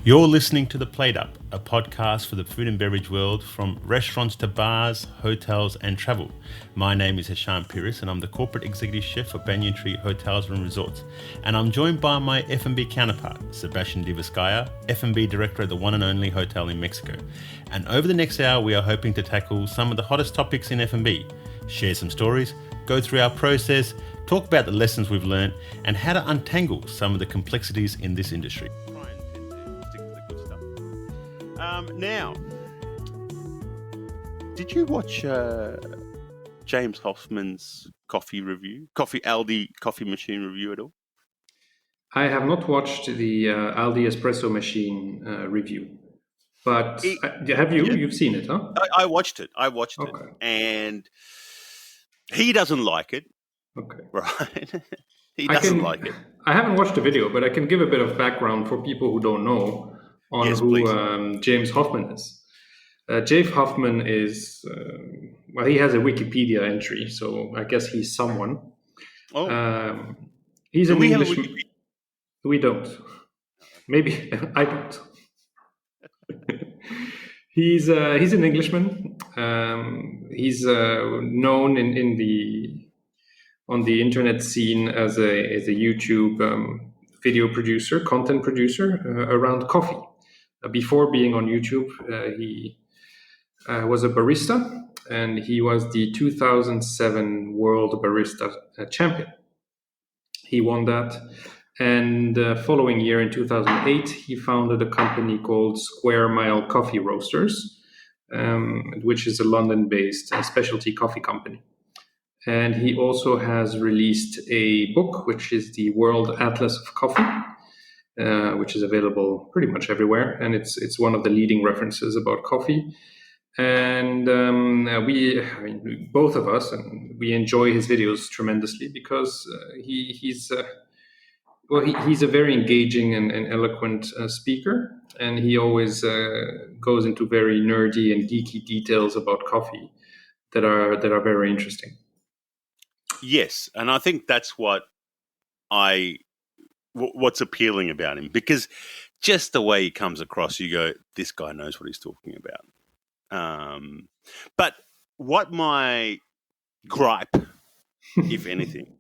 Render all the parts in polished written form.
You're listening to The Plate Up, a podcast for the food and beverage world, from restaurants to bars, hotels and travel. My name is Heshan and I'm the corporate executive chef for Banyan Tree Hotels and Resorts. And I'm joined by my F&B counterpart, Sebastian F&B director at the one and only hotel in Mexico. And over the next hour, we are hoping to tackle some of the hottest topics in F&B, share some stories, go through our process, talk about the lessons we've learned, and how to untangle some of the complexities in this industry. Now, did you watch James Hoffman's Aldi coffee machine review at all? I have not watched the Aldi espresso machine review, but have you? Yeah. You've seen it, huh? I watched it. Okay. It, and he doesn't like it. Okay, right? He doesn't like it. I haven't watched the video, but I can give a bit of background for people who don't know on who James Hoffman is. James Hoffman is, he has a Wikipedia entry, so I guess he's someone. Oh. He's an English. We don't. Maybe I don't. He's an Englishman. He's known on the internet scene as a YouTube video producer, content producer around coffee. Before being on YouTube, he was a barista, and he was the 2007 World Barista Champion. He won that, and the following year, in 2008, he founded a company called Square Mile Coffee Roasters, which is a London-based specialty coffee company. And he also has released a book, which is the World Atlas of Coffee, which is available pretty much everywhere, and it's one of the leading references about coffee. And both of us, and we enjoy his videos tremendously because he's a very engaging and eloquent speaker, and he always goes into very nerdy and geeky details about coffee that are very interesting. Yes, and I think that's what's appealing about him, because just the way he comes across, you go, this guy knows what he's talking about. But what my gripe, if anything,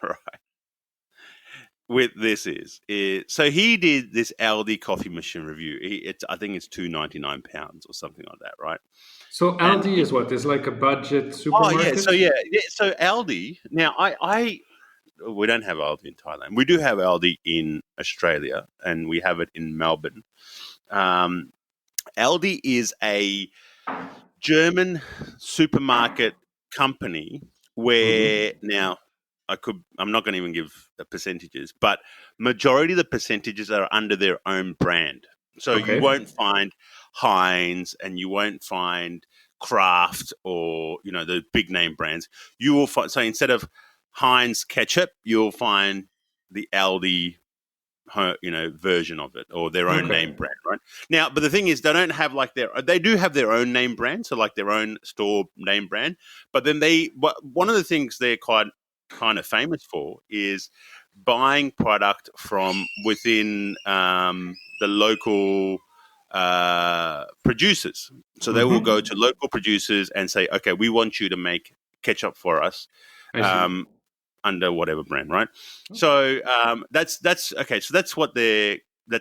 right, with this is so he did this Aldi coffee machine review. I think it's £2.99 or something like that, right? So Aldi is what? Is like a budget supermarket? So Aldi. Now we don't have Aldi in Thailand. We do have Aldi in Australia, and we have it in Melbourne. Aldi is a German supermarket company where now I'm not going to even give the percentages, but majority of the percentages are under their own brand. So you won't find Heinz, and you won't find Kraft, or the big name brands. You will find, so instead of Heinz ketchup, you'll find the Aldi version of it, or their own name brand, right? Now, but the thing is, they don't have they do have their own name brand, so like their own store name brand. But then one of the things they're kind of famous for is buying product from within the local producers. So they will go to local producers and say, okay, we want you to make ketchup for us. Under whatever brand, right? So that's okay. So that's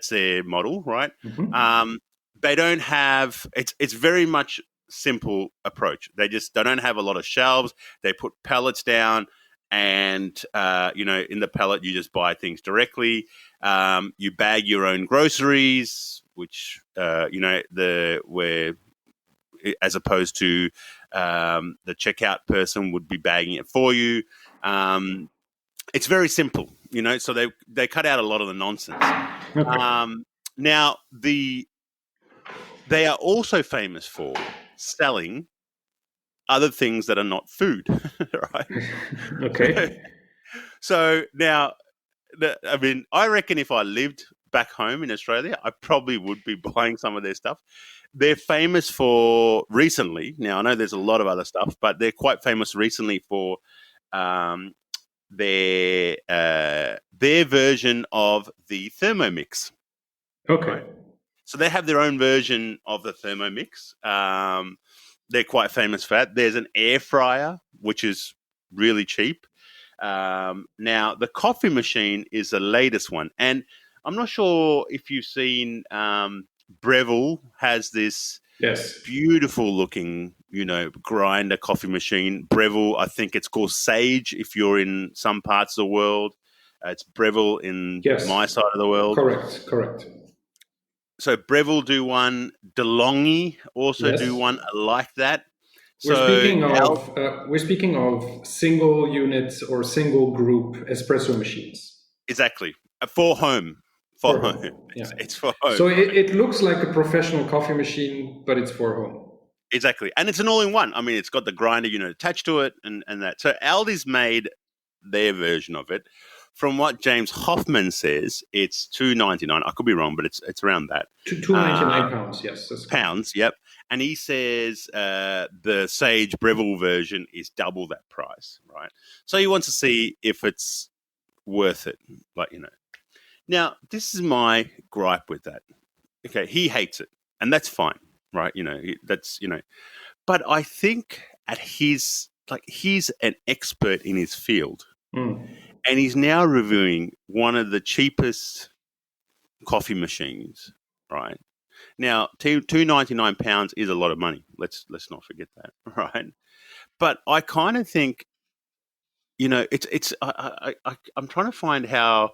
their model, right? They don't have it's very much simple approach. They don't have a lot of shelves. They put pallets down, and in the pallet you just buy things directly. You bag your own groceries, which where as opposed to the checkout person would be bagging it for you. It's very simple, so they cut out a lot of the nonsense. Now, they are also famous for selling other things that are not food, right? Okay. So now, I reckon if I lived back home in Australia, I probably would be buying some of their stuff. They're famous for recently. Now, I know there's a lot of other stuff, but they're quite famous recently for their version of the Thermomix. Okay. Right? So they have their own version of the Thermomix. They're quite famous for that. There's an air fryer, which is really cheap. Now, the coffee machine is the latest one. And I'm not sure if you've seen Breville has this Yes. beautiful looking, grinder coffee machine. Breville, I think it's called Sage if you're in some parts of the world. It's Breville in my side of the world. Correct. So Breville do one. DeLonghi also do one like that. We're So speaking of single units or single group espresso machines. Exactly. For home. For home. Yeah. It's for home. So it looks like a professional coffee machine, but it's for home. Exactly. And it's an all-in-one. I mean, it's got the grinder unit attached to it and that. So Aldi's made their version of it. From what James Hoffman says, it's $2.99. I could be wrong, but it's around that. £2.99, yes. Pounds, yep. And he says the Sage Breville version is double that price, right? So he wants to see if it's worth it, Now, this is my gripe with that. Okay, he hates it, and that's fine, right? But I think he's an expert in his field. And he's now reviewing one of the cheapest coffee machines, right? Now, £2.99 is a lot of money. Let's not forget that, right? But I kind of think, it's I'm trying to find how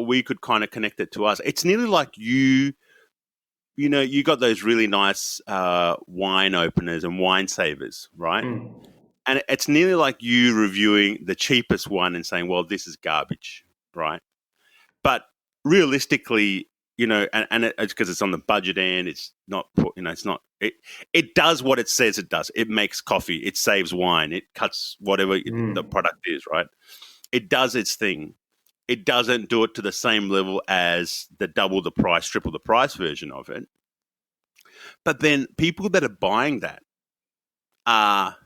we could kind of connect it to us. It's nearly like you got those really nice wine openers and wine savers, right? And it's nearly like you reviewing the cheapest one and saying, well, this is garbage, right? But realistically, and it's because it's on the budget end. It's not, it's not. It does what it says it does. It makes coffee. It saves wine. It cuts whatever the product is, right? It does its thing. It doesn't do it to the same level as the double the price, triple the price version of it. But then people that are buying that are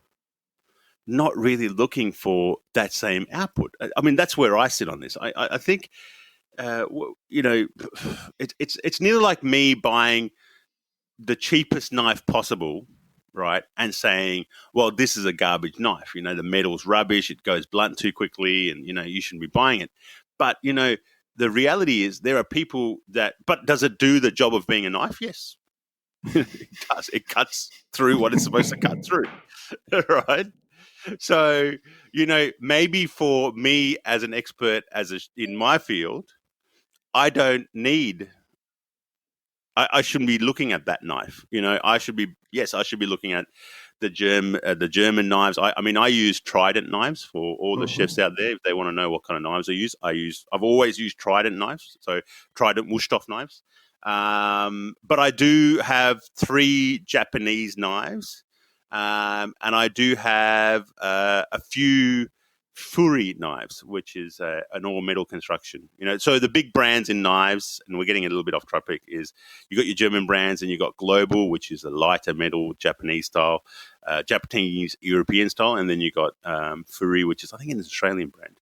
not really looking for that same output. I mean, that's where I sit on this. I think, it's nearly like me buying the cheapest knife possible, right, and saying, well, this is a garbage knife. The metal's rubbish. It goes blunt too quickly, and, you shouldn't be buying it. But, the reality is there are people but does it do the job of being a knife? Yes. It does. It cuts through what it's supposed to cut through, right? So, maybe for me as an expert in my field, I don't need. I shouldn't be looking at that knife. I should be looking at the German knives. I use Trident knives for all the chefs out there. If they want to know what kind of knives I use, I've always used Trident knives, so Trident Wusthof knives. But I do have 3 Japanese knives, and I do have a few Furi knives, which is an all-metal construction. So the big brands in knives, and we're getting a little bit off topic, is you got your German brands, and you got Global, which is a lighter metal Japanese style, Japanese European style, and then you got Furi, which is I think an Australian brand,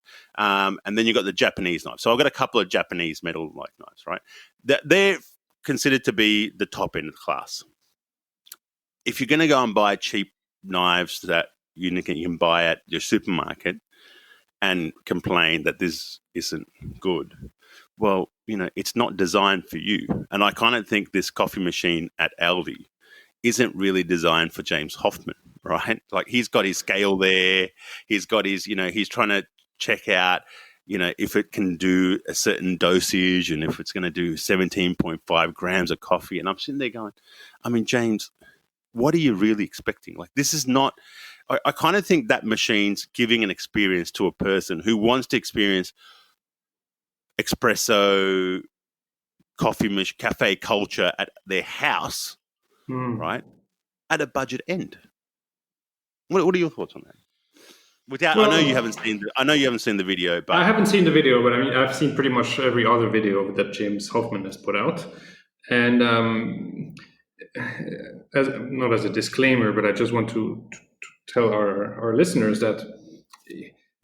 and then you got the Japanese knives. So I've got a couple of Japanese metal-like knives, right? They're considered to be the top end of the class. If you're going to go and buy cheap knives that you can buy at your supermarket and complain that this isn't good, well, it's not designed for you. And I kind of think this coffee machine at Aldi isn't really designed for James Hoffman, right? Like he's got his scale there. He's got his, he's trying to check out, if it can do a certain dosage and if it's going to do 17.5 grams of coffee. And I'm sitting there going, James, what are you really expecting? Like, this is not, I kind of think that machine's giving an experience to a person who wants to experience espresso, cafe culture at their house, right? At a budget end. What are your thoughts on that? I know you haven't seen the video, but I haven't seen the video, but I've seen pretty much every other video that James Hoffman has put out, and not as a disclaimer, but I just want to tell our listeners that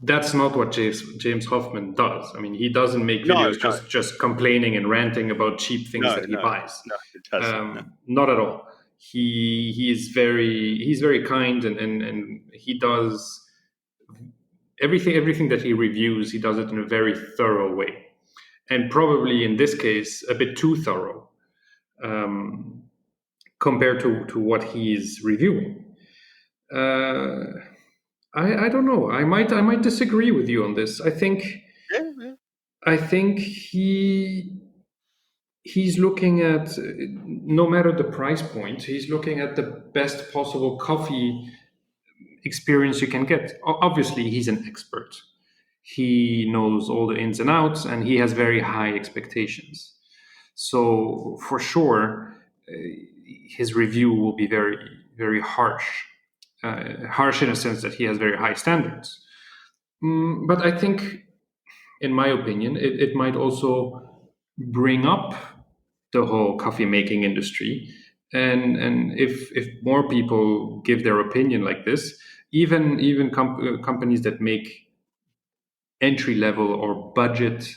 That's not what James Hoffman does. I mean, he doesn't make No, videos just complaining and ranting about cheap things no, that he no, buys. no, it doesn't. No. Not at all. He's very kind, and he does everything that he reviews. He does it in a very thorough way, and probably in this case a bit too thorough um, compared to what he's reviewing. Uh, I don't know. I might disagree with you on this. Yeah, yeah. I think he's looking at, no matter the price point, he's looking at the best possible coffee experience you can get. Obviously, he's an expert. He knows all the ins and outs, and he has very high expectations. So for sure, his review will be very harsh. Harsh in a sense that he has very high standards. But I think, in my opinion, it might also bring up the whole coffee making industry. And if more people give their opinion like this, even companies that make entry level or budget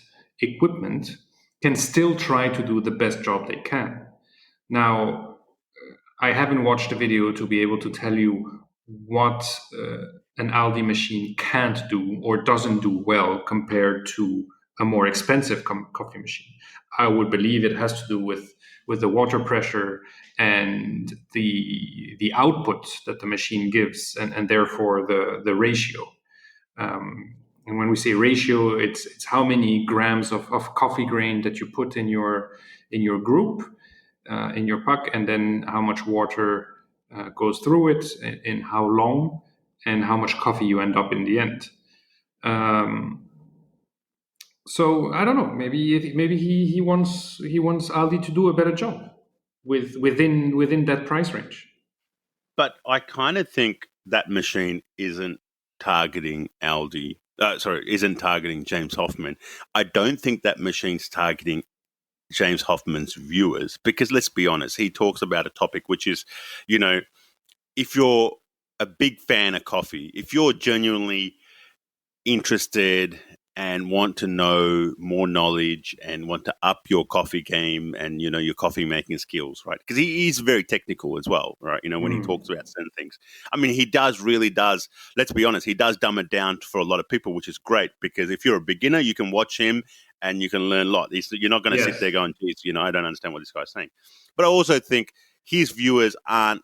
equipment can still try to do the best job they can. Now, I haven't watched a video to be able to tell you what an Aldi machine can't do or doesn't do well compared to a more expensive coffee machine. I would believe it has to do with the water pressure and the output that the machine gives, and therefore the ratio. And when we say ratio, it's how many grams of coffee grain that you put in your group, in your puck, and then how much water goes through it, in how long, and how much coffee you end up in the end. So I don't know. Maybe he wants Aldi to do a better job within that price range. But I kind of think that machine isn't targeting Aldi. Isn't targeting James Hoffman. I don't think that machine's targeting James Hoffman's viewers, because let's be honest, he talks about a topic which is, you know, if you're a big fan of coffee, if you're genuinely interested and want to know more knowledge and want to up your coffee game and, you know, your coffee making skills, right? Because he's very technical as well, right? You know, when he talks about certain things. I mean, he really does, let's be honest, he does dumb it down for a lot of people, which is great, because if you're a beginner, you can watch him and you can learn a lot. You're not going to sit there going, geez, you know, I don't understand what this guy's saying. But I also think his viewers aren't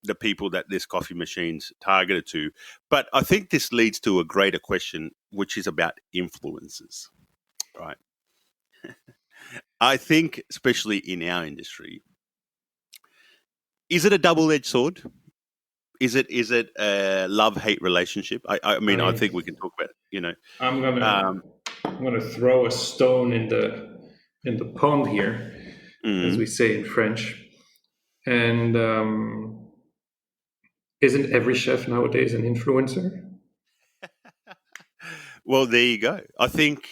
the people that this coffee machine's targeted to. But I think this leads to a greater question, which is about influencers, right? I think, especially in our industry, is it a double-edged sword? Is it a love-hate relationship? I mean, I think we can talk about it, you know. I'm gonna throw a stone in the pond here, as we say in French. And isn't every chef nowadays an influencer? Well, there you go. I think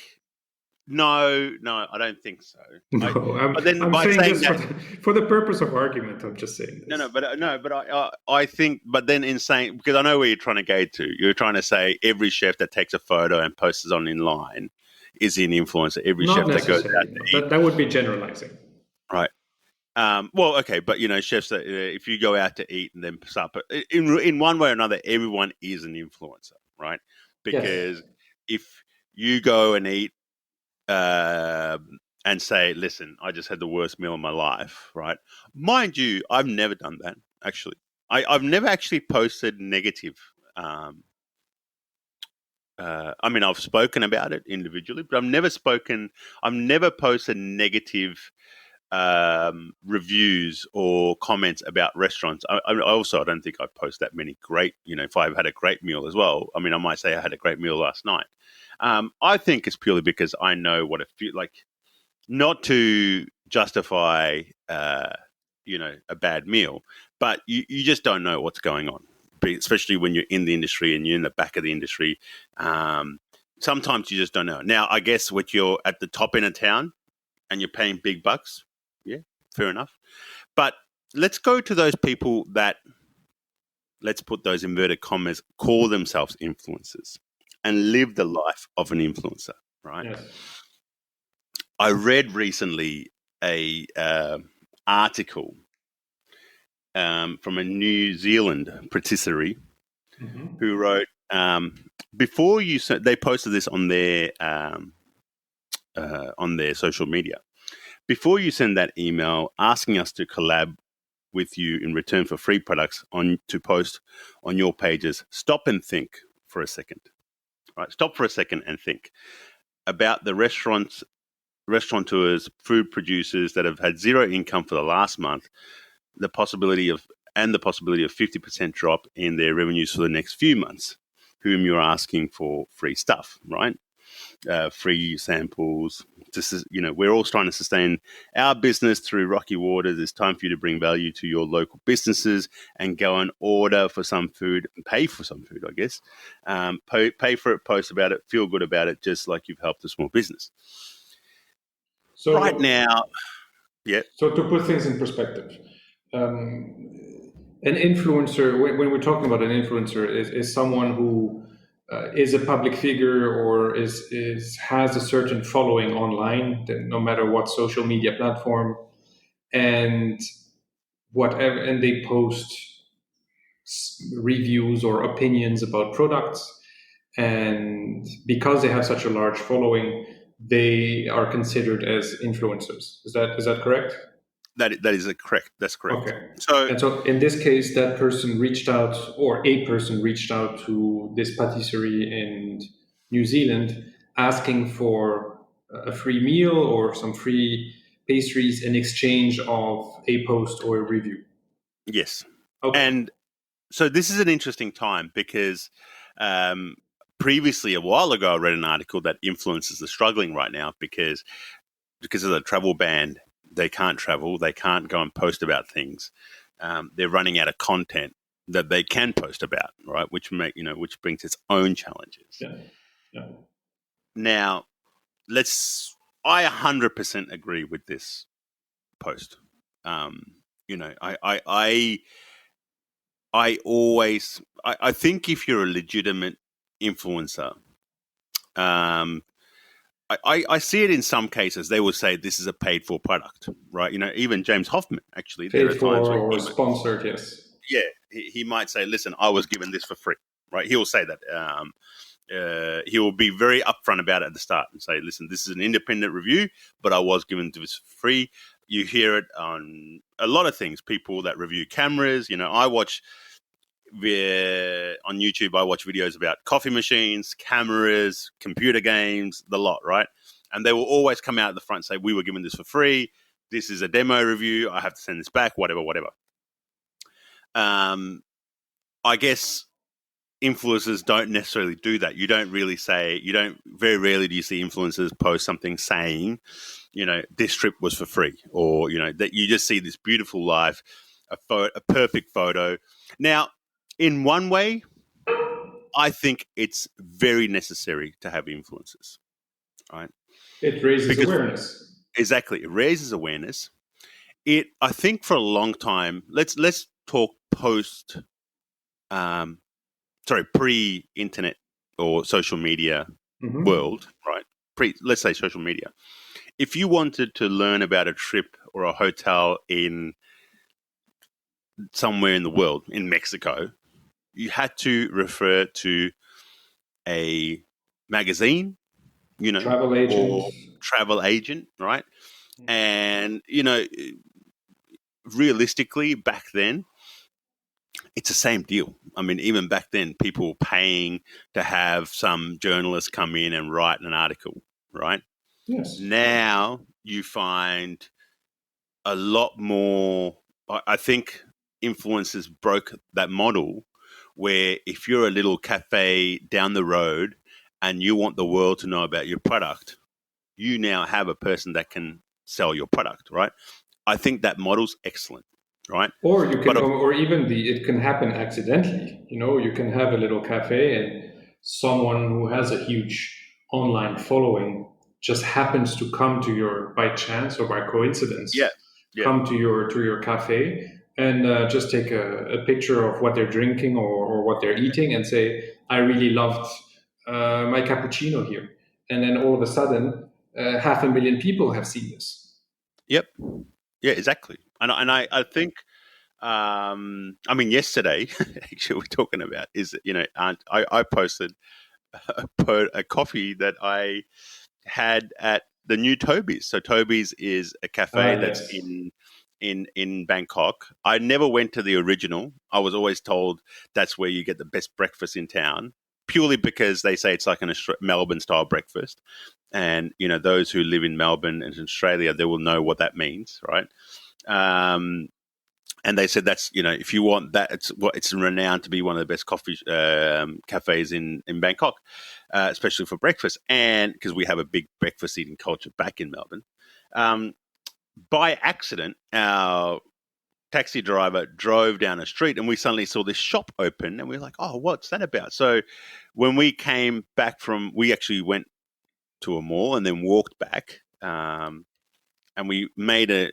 no, I don't think so. No, I'm saying this that, for the purpose of argument. I'm just saying this. But I think. But then in saying, because I know where you're trying to go to, you're trying to say every chef that takes a photo and posts it online is an influencer. Every Not chef that goes out to eat, that would be generalizing, right? Well, okay, but you know, chefs that if you go out to eat and then supper, in one way or another, everyone is an influencer, right? Because if you go and eat and say, listen, I just had the worst meal of my life, right? Mind you, I've never done that, actually. I've never actually posted negative. I mean, I've spoken about it individually, but I've never posted negative reviews or comments about restaurants. I don't think I post that many great, you know, if I've had a great meal as well. I mean, I might say I had a great meal last night. I think it's purely because I know what it feels like, not to justify, you know, a bad meal, but you just don't know what's going on, especially when you're in the industry and you're in the back of the industry. Sometimes you just don't know. Now, I guess when you're at the top end of town and you're paying big bucks, yeah, fair enough. But let's go to those people that, let's put those inverted commas, call themselves influencers. and live the life of an influencer, right? Yes. I read recently a article from a New Zealand patisserie who wrote, before you send, they posted this on their social media. Before you send that email asking us to collab with you in return for free products to post on your pages, stop and think for a second. Right? Stop for a second and think about the restaurateurs, food producers that have had zero income for the last month, the possibility of 50% drop in their revenues for the next few months, whom you're asking for free stuff, right? Free samples. We're all trying to sustain our business through rocky waters. It's time for you to bring value to your local businesses and go and order for some food and pay for some food, I guess. Pay for it, post about it, feel good about it, just like you've helped a small business. So right now, yeah. So to put things in perspective, an influencer, when we're talking about an influencer, is someone who is a public figure or has a certain following online, no matter what social media platform, and whatever, and they post reviews or opinions about products, and because they have such a large following, they are considered as influencers. Is that correct? That is correct. That's correct. Okay. So in this case, that person reached out, or a person reached out to this patisserie in New Zealand, asking for a free meal or some free pastries in exchange of a post or a review. Yes. Okay. And so this is an interesting time because previously, a while ago, I read an article that influencers are struggling right now because of the travel ban. They can't travel. They can't go and post about things. They're running out of content that they can post about, right? Which brings its own challenges. Yeah. Now, I 100% agree with this post. I think if you're a legitimate influencer, I see it in some cases. They will say this is a paid for product, right? Even James Hoffman, actually. Paid for or sponsored, yes. Yeah, he might say, listen, I was given this for free, right? He will say that. He will be very upfront about it at the start and say, listen, this is an independent review, but I was given this for free. You hear it on a lot of things. People that review cameras, I watch on YouTube, I watch videos about coffee machines, cameras, computer games, the lot, right? And they will always come out at the front and say, we were given this for free. This is a demo review. I have to send this back, whatever. I guess influencers don't necessarily do that. Very rarely do you see influencers post something saying, this trip was for free, or, that you just see this beautiful life, a perfect photo. Now, in one way, I think it's very necessary to have influencers, right? It raises awareness. Exactly. It raises awareness. I think for a long time, let's talk pre-internet or social media world, right? Let's say social media. If you wanted to learn about a trip or a hotel in somewhere in the world, in Mexico, you had to refer to a magazine, travel agent, or travel agent, right? And, realistically, back then, it's the same deal. I mean, even back then, people were paying to have some journalist come in and write an article, right? Yes. Now you find a lot more. I think influencers broke that model where if you're a little cafe down the road and you want the world to know about your product, you now have a person that can sell your product, right? I think that model's excellent, right? Or you can, it can happen accidentally. You can have a little cafe and someone who has a huge online following just happens to come to by chance or by coincidence, come to your cafe and just take a picture of what they're drinking or what they're eating and say, I really loved my cappuccino here, and then all of a sudden, 500,000 people have seen this. Yep. Yeah, exactly. And I think, I mean, yesterday, actually, we're talking about is, I posted a coffee that I had at the new Toby's. So Toby's is a cafe that's Yes. in Bangkok. I never went to the original. I was always told that's where you get the best breakfast in town, purely because they say it's like an Melbourne style breakfast. And those who live in Melbourne and Australia, they will know what that means, right? And they said that's if you want that, it's renowned to be one of the best coffee cafes in Bangkok, especially for breakfast, and because we have a big breakfast eating culture back in Melbourne. By accident, our taxi driver drove down a street, and we suddenly saw this shop open, and we were like, "Oh, what's that about?" So when we came back we actually went to a mall and then walked back, and we made a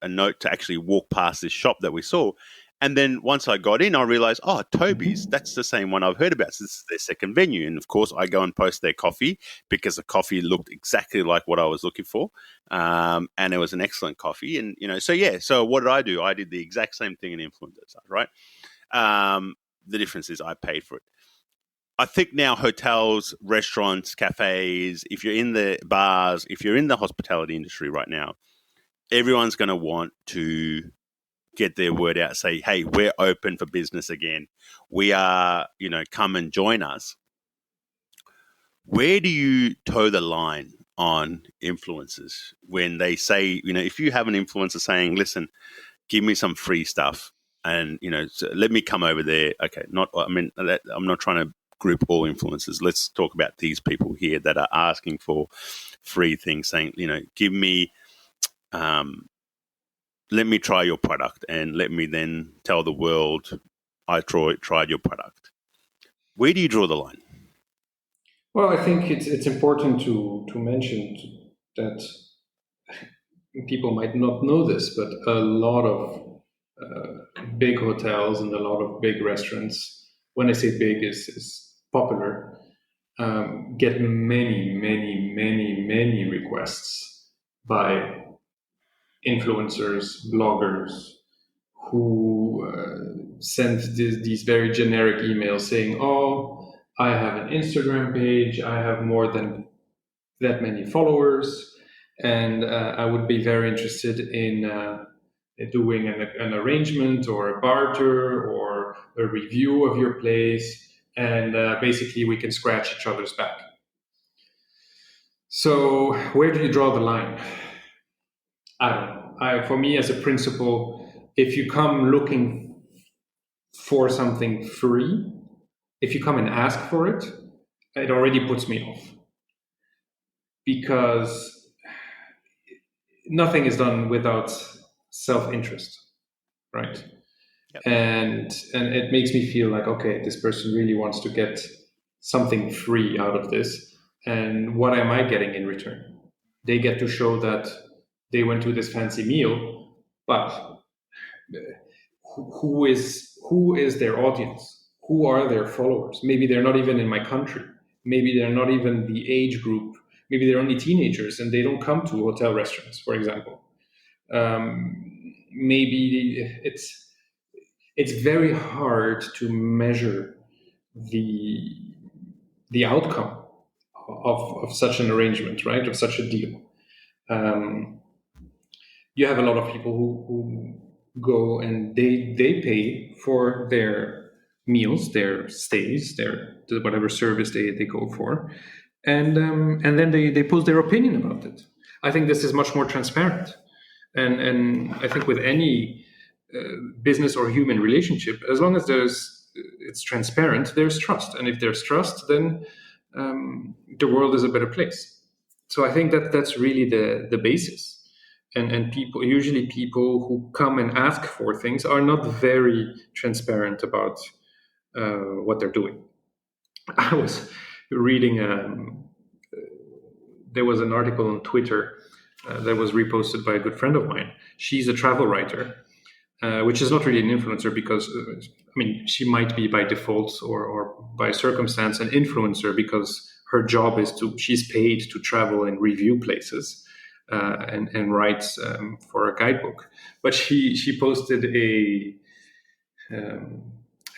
note to actually walk past this shop that we saw. And then once I got in, I realized, Toby's, that's the same one I've heard about. So this is their second venue. And of course, I go and post their coffee because the coffee looked exactly like what I was looking for. And it was an excellent coffee. And, so what did I do? I did the exact same thing in influencers, right? The difference is I paid for it. I think now hotels, restaurants, cafes, if you're in the bars, if you're in the hospitality industry right now, everyone's going to want to get their word out, say, hey, we're open for business again. We are, come and join us. Where do you toe the line on influencers when they say, if you have an influencer saying, listen, give me some free stuff and, so let me come over there. Okay. I'm not trying to group all influencers. Let's talk about these people here that are asking for free things, saying, give me, let me try your product and let me then tell the world I tried your product. Where do you draw the line? Well, I think it's important to mention that people might not know this, but a lot of big hotels and a lot of big restaurants, when I say big, is popular, get many requests by influencers, bloggers, who send these very generic emails saying, "Oh, I have an Instagram page. I have more than that many followers, and I would be very interested in doing an arrangement or a barter or a review of your place, and basically we can scratch each other's back." So where do you draw the line? I don't know. For me, as a principle, if you come looking for something free, if you come and ask for it, it already puts me off, because nothing is done without self-interest, right? Yep. And it makes me feel like, okay, this person really wants to get something free out of this, and what am I getting in return? They get to show that they went to this fancy meal, but who is their audience? Who are their followers? Maybe they're not even in my country. Maybe they're not even the age group. Maybe they're only teenagers and they don't come to hotel restaurants, for example. Maybe it's very hard to measure the outcome of such an arrangement, right? Of such a deal. You have a lot of people who go and they pay for their meals, their stays, their whatever service they go for, and then they post their opinion about it. I think this is much more transparent, and I think with any business or human relationship, as long as it's transparent, there's trust, and if there's trust, then the world is a better place. So I think that's really the basis. And people who come and ask for things are not very transparent about what they're doing. I was reading, there was an article on Twitter that was reposted by a good friend of mine. She's a travel writer, which is not really an influencer, because mean, she might be by default or by circumstance an influencer because her job is she's paid to travel and review places and writes for a guidebook. But she posted a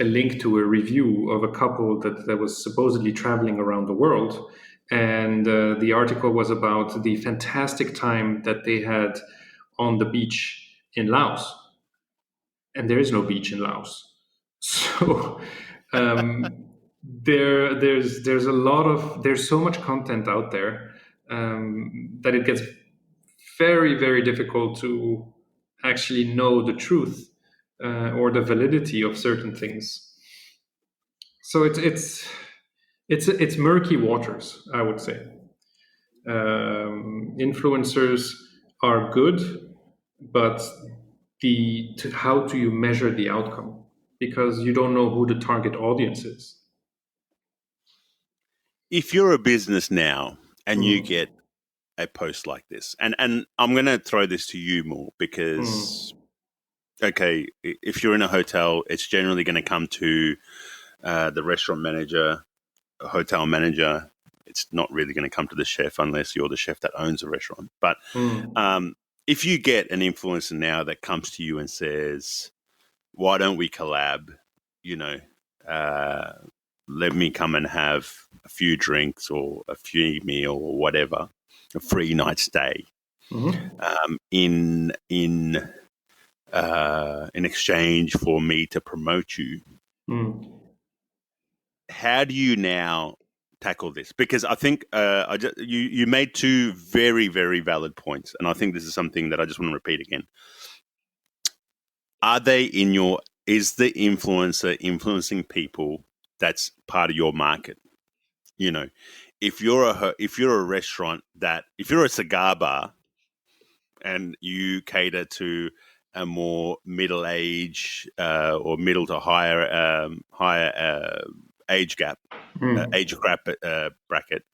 link to a review of a couple that was supposedly traveling around the world. And the article was about the fantastic time that they had on the beach in Laos. And there is no beach in Laos. So there's so much content out there that it gets very, very difficult to actually know the truth or the validity of certain things. So it's murky waters, I would say. Influencers are good, but how do you measure the outcome? Because you don't know who the target audience is. If you're a business now and you get a post like this, and I'm going to throw this to you more because, okay, if you're in a hotel, it's generally going to come to the restaurant manager, a hotel manager. It's not really going to come to the chef unless you're the chef that owns a restaurant. But if you get an influencer now that comes to you and says, why don't we collab, let me come and have a few drinks or a free meal or whatever, a free night stay, in exchange for me to promote you. How do you now tackle this? Because I think you made two very, very valid points, and I think this is something that I just want to repeat again. Is the influencer influencing people that's part of your market? If you're a restaurant if you're a cigar bar and you cater to a more middle age or middle to higher age bracket,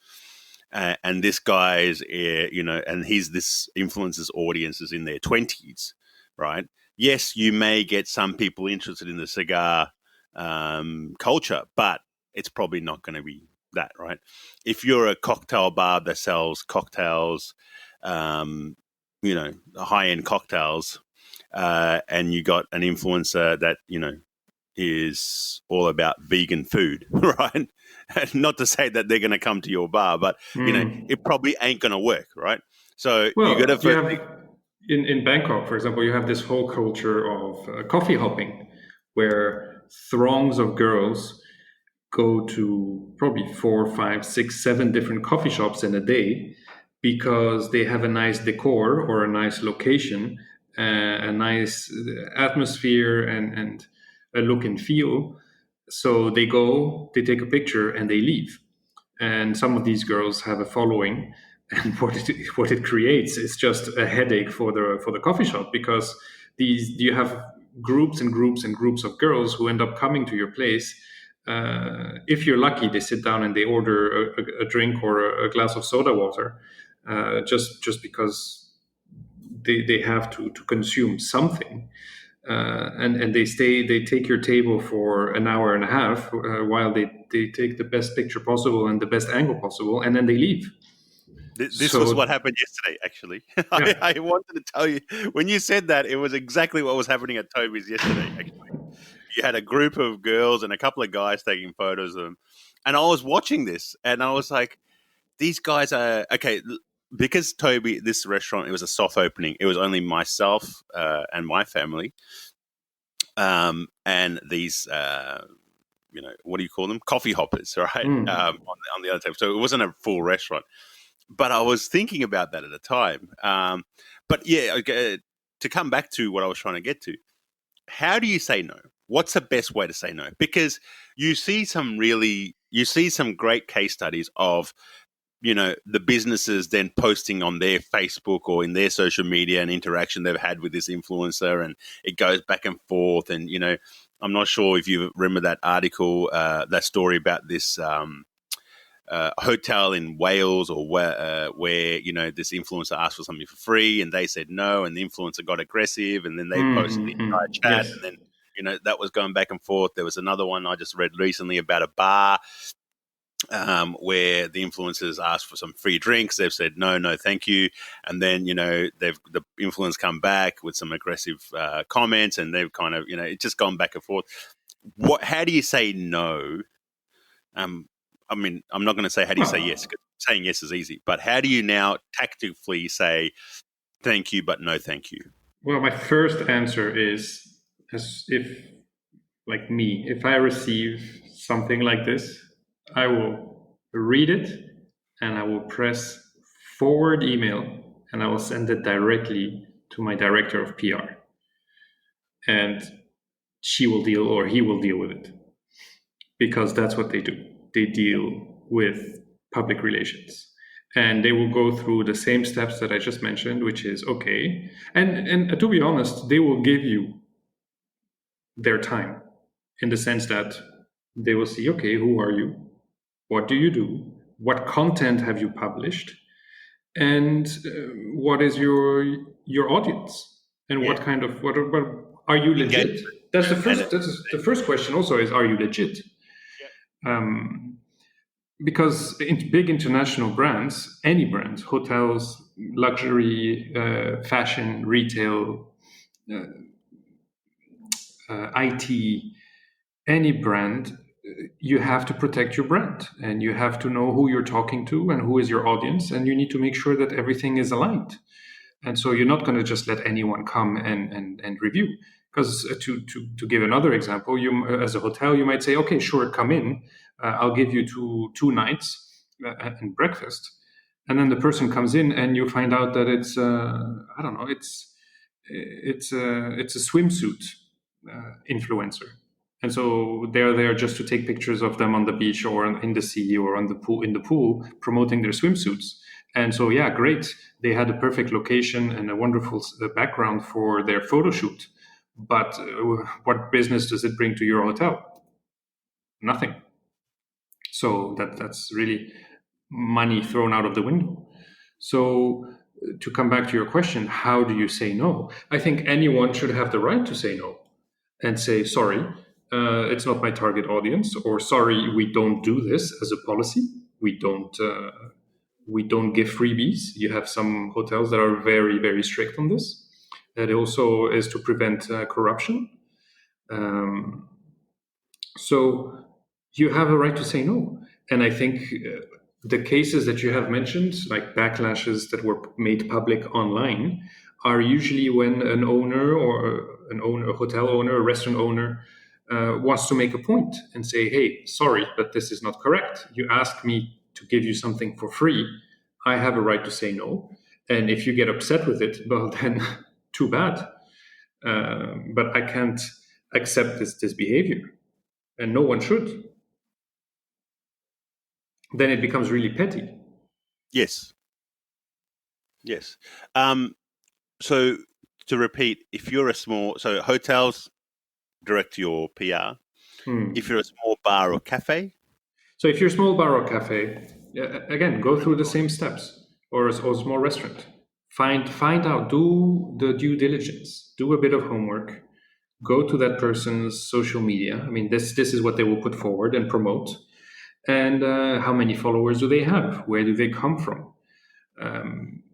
and this guy's and this influencer's audience is in their 20s, right? Yes, you may get some people interested in the cigar culture, but it's probably not going to be that, right? If you're a cocktail bar that sells cocktails, high-end cocktails, and you got an influencer that, is all about vegan food, right? Not to say that they're going to come to your bar, but, it probably ain't going to work, right? So you got to... In Bangkok, for example, you have this whole culture of coffee hopping, where throngs of girls go to probably 4, 5, 6, 7 different coffee shops in a day because they have a nice decor or a nice location, a nice atmosphere and a look and feel. So they go, they take a picture, and they leave. And some of these girls have a following. And what it creates is just a headache for the coffee shop, because you have groups and groups and groups of girls who end up coming to your place. If you're lucky, they sit down and they order a drink or a glass of soda water, just because they have to consume something. And they take your table for an hour and a half while they take the best picture possible and the best angle possible, and then they leave. This was what happened yesterday, actually. Yeah. I wanted to tell you, when you said that, it was exactly what was happening at Toby's yesterday, actually. You had a group of girls and a couple of guys taking photos of them. And I was watching this, and I was like, these guys are... Okay, because Toby, this restaurant, it was a soft opening. It was only myself and my family. And these... what do you call them? Coffee hoppers, right? On the other table. So it wasn't a full restaurant. But I was thinking about that at the time. But yeah, to come back to what I was trying to get to, how do you say no? What's the best way to say no? Because you see some great case studies of, the businesses then posting on their Facebook or in their social media and interaction they've had with this influencer, and it goes back and forth. And, I'm not sure if you remember that article, that story about this hotel in Wales, or where this influencer asked for something for free and they said no, and the influencer got aggressive, and then they posted the entire chat, and then that was going back and forth. There was another one I just read recently about a bar where the influencers asked for some free drinks. They've said no, thank you, and then the influencers come back with some aggressive comments, and they've kind of it's just gone back and forth. How do you say no? I mean, I'm not going to say how do you say yes, because saying yes is easy, but how do you now tactically say thank you, but no thank you? Well, my first answer is, as if, like me, if I receive something like this, I will read it and I will press forward email and I will send it directly to my director of PR. And she will deal, or he will deal with it, because that's what they do. They deal with public relations, and they will go through the same steps that I just mentioned, which is okay. And to be honest, they will give you their time, in the sense that they will see, okay, who are you? What do you do? What content have you published? And what is your audience? And what kind of what are you legit? That's the first. That's the first question. Also, is are you legit? Because in big international brands, any brands, hotels, luxury, fashion, retail, IT, any brand, you have to protect your brand, and you have to know who you're talking to and who is your audience, and you need to make sure that everything is aligned. And so you're not going to just let anyone come and review. Because to give another example, you as a hotel, you might say, okay, sure, come in. I'll give you two nights and breakfast. And then the person comes in and you find out that it's, I don't know, it's a swimsuit influencer. And so they're there just to take pictures of them on the beach or in the sea or in the pool, promoting their swimsuits. And so, yeah, great. They had a perfect location and a wonderful background for their photo shoot. But what business does it bring to your hotel? Nothing. So that's really money thrown out of the window. So to come back to your question, how do you say no? I think anyone should have the right to say no and say, sorry, it's not my target audience, or sorry, we don't do this as a policy. We don't give freebies. You have some hotels that are very, very strict on this. That also is to prevent corruption. So you have a right to say no. And I think the cases that you have mentioned, like backlashes that were made public online, are usually when an owner or a hotel owner, a restaurant owner, wants to make a point and say, hey, sorry, but this is not correct. You asked me to give you something for free. I have a right to say no. And if you get upset with it, well, then too bad. But I can't accept this behavior. And no one should. Then it becomes really petty. Yes. So to repeat, if you're so hotels direct your PR. If you're a small bar or cafe. So if you're a small bar or cafe, again, go through the same steps, or a small restaurant. Find out, do the due diligence, do a bit of homework, go to that person's social media. I mean, this is what they will put forward and promote. And how many followers do they have? Where do they come from?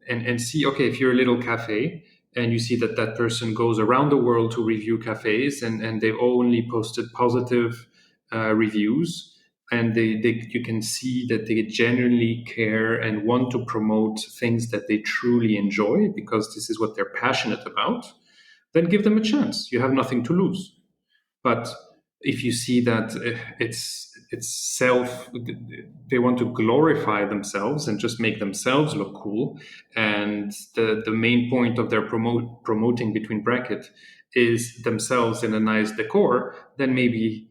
And see, okay, if you're a little cafe and you see that person goes around the world to review cafes and they've only posted positive reviews, and you can see that they genuinely care and want to promote things that they truly enjoy because this is what they're passionate about, then give them a chance. You have nothing to lose. But if you see that they want to glorify themselves and just make themselves look cool, and the main point of their promoting between bracket is themselves in a nice decor, then maybe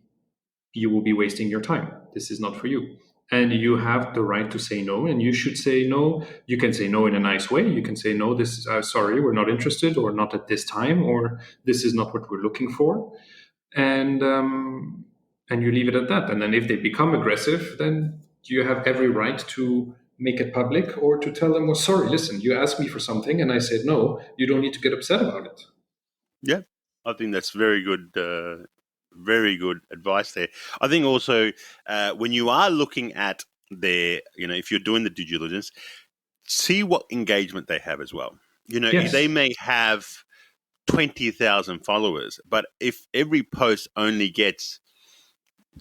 you will be wasting your time. This is not for you. And you have the right to say no, and you should say no. You can say no in a nice way. You can say no, this is sorry, we're not interested, or not at this time, or this is not what we're looking for. And you leave it at that. And then if they become aggressive, then you have every right to make it public or to tell them, well, sorry, listen, you asked me for something and I said no. You don't need to get upset about it. Yeah. I think that's very good. Very good advice there. I think also when you are looking at their, if you're doing the due diligence, see what engagement they have as well. They Yes. may have 20,000 followers, but if every post only gets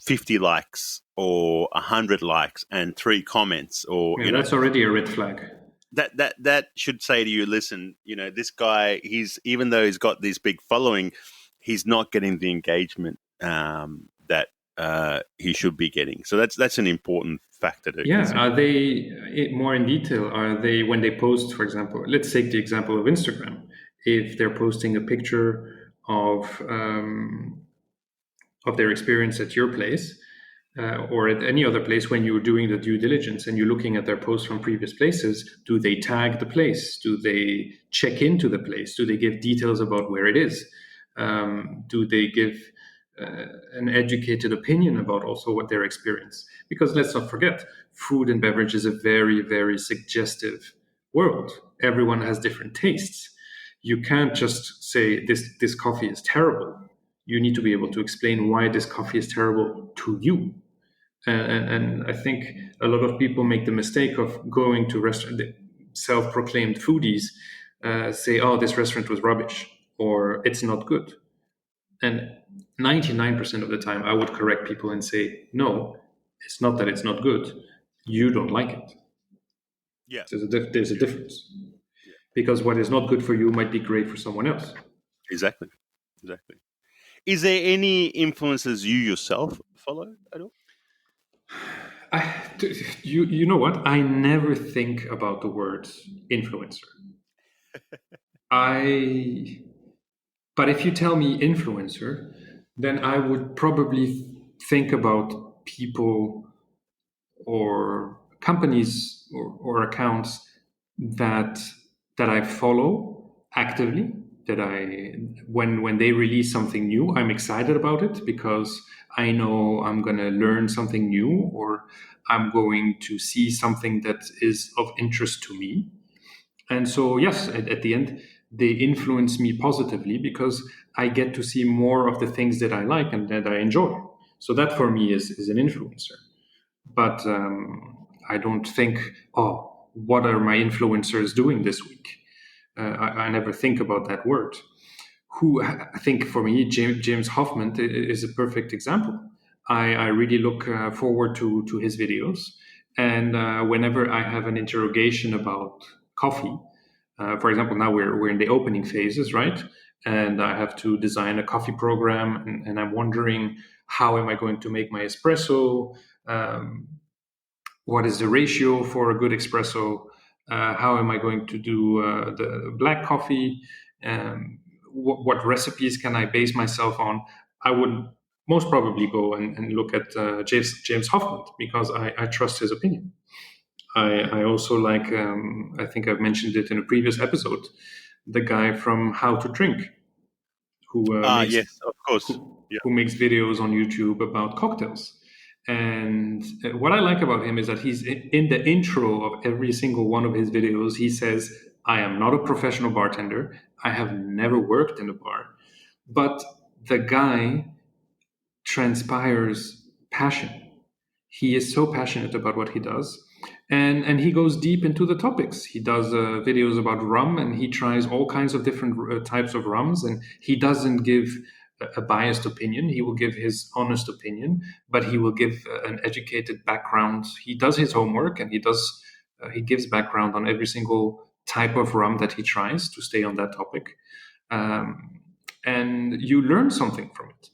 50 likes or 100 likes and 3 comments, or Yeah, that's already a red flag. that should say to you, listen, this guy, even though he's got this big following, he's not getting the engagement that he should be getting. So that's an important factor to consider. Are they more in detail? Are they, when they post, for example, let's take the example of Instagram. If they're posting a picture of their experience at your place or at any other place, when you're doing the due diligence and you're looking at their posts from previous places, do they tag the place? Do they check into the place? Do they give details about where it is? Do they give an educated opinion about also what their experience? Because let's not forget, food and beverage is a very, very suggestive world. Everyone has different tastes. You can't just say this coffee is terrible. You need to be able to explain why this coffee is terrible to you. And I think a lot of people make the mistake of going to restaurant, self-proclaimed foodies say, oh, this restaurant was rubbish or it's not good. And 99% of the time, I would correct people and say, no, it's not that it's not good. You don't like it. Yeah. There's a difference. Yeah. Because what is not good for you might be great for someone else. Exactly. Is there any influencers you yourself follow at all? You know what? I never think about the word influencer. But if you tell me influencer, then I would probably think about people or companies or accounts that I follow actively, that when they release something new, I'm excited about it because I know I'm going to learn something new, or I'm going to see something that is of interest to me. And so, yes, at the end, they influence me positively because I get to see more of the things that I like and that I enjoy. So that for me is an influencer. But I don't think, oh, what are my influencers doing this week? I never think about that word. I think for me, James Hoffman is a perfect example. I really look forward to his videos. And whenever I have an interrogation about coffee, for example, now we're in the opening phases, right? And I have to design a coffee program, and I'm wondering, how am I going to make my espresso? What is the ratio for a good espresso? How am I going to do the black coffee? What recipes can I base myself on? I would most probably go and look at James Hoffman because I trust his opinion. I also like, I think I've mentioned it in a previous episode, the guy from How to Drink, who yes, of course, who makes videos on YouTube about cocktails. And what I like about him is that he's in the intro of every single one of his videos. He says, I am not a professional bartender. I have never worked in a bar. But the guy transpires passion. He is so passionate about what he does. And he goes deep into the topics. He does videos about rum, and he tries all kinds of different types of rums. And he doesn't give a biased opinion. He will give his honest opinion, but he will give an educated background. He does his homework, and he gives background on every single type of rum that he tries to stay on that topic. And you learn something from it.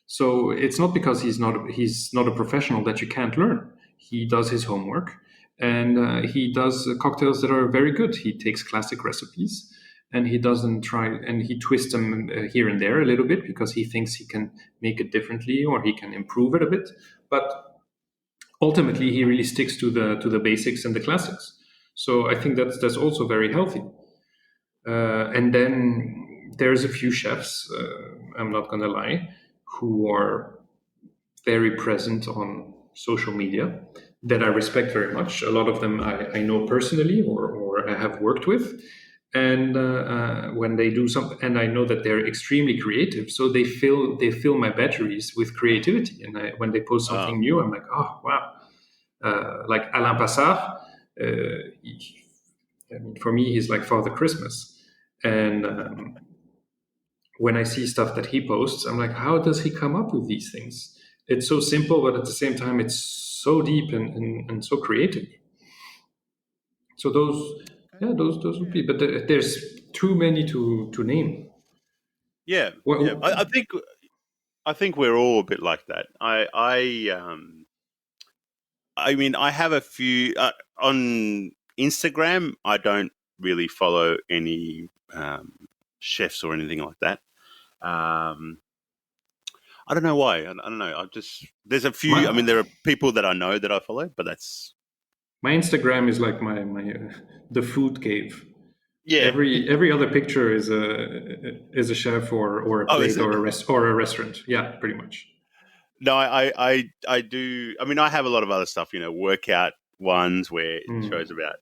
So it's not because he's not a professional that you can't learn. He does his homework, and he does cocktails that are very good. He takes classic recipes, and he doesn't try, and he twists them here and there a little bit because he thinks he can make it differently or he can improve it a bit. But ultimately, he really sticks to the basics and the classics. So I think that's also very healthy. And then there's a few chefs, I'm not going to lie, who are very present on social media that I respect very much. A lot of them I know personally or I have worked with. And when they do something, and I know that they're extremely creative, so they fill my batteries with creativity. And when they post Oh, something new, I'm like, oh wow, like Alain Passard. I mean, for me, he's like Father Christmas. And when I see stuff that he posts, I'm like, how does he come up with these things? It's so simple, but at the same time, it's so deep and so creative. So okay. yeah, those would Yeah. be. But there's too many to name. Yeah, yeah. Well, I think we're all a bit like that. I mean, I have a few on Instagram. I don't really follow any chefs or anything like that. Um, I don't know why. I don't know. I just there's a few. I mean, my there are people that I know that I follow, but that's my Instagram is like my the food cave. yeah. Every other picture is a chef or a Oh, is plate it? or a restaurant. Yeah, pretty much. No, I do. I mean, I have a lot of other stuff. Workout ones where it shows Mm. about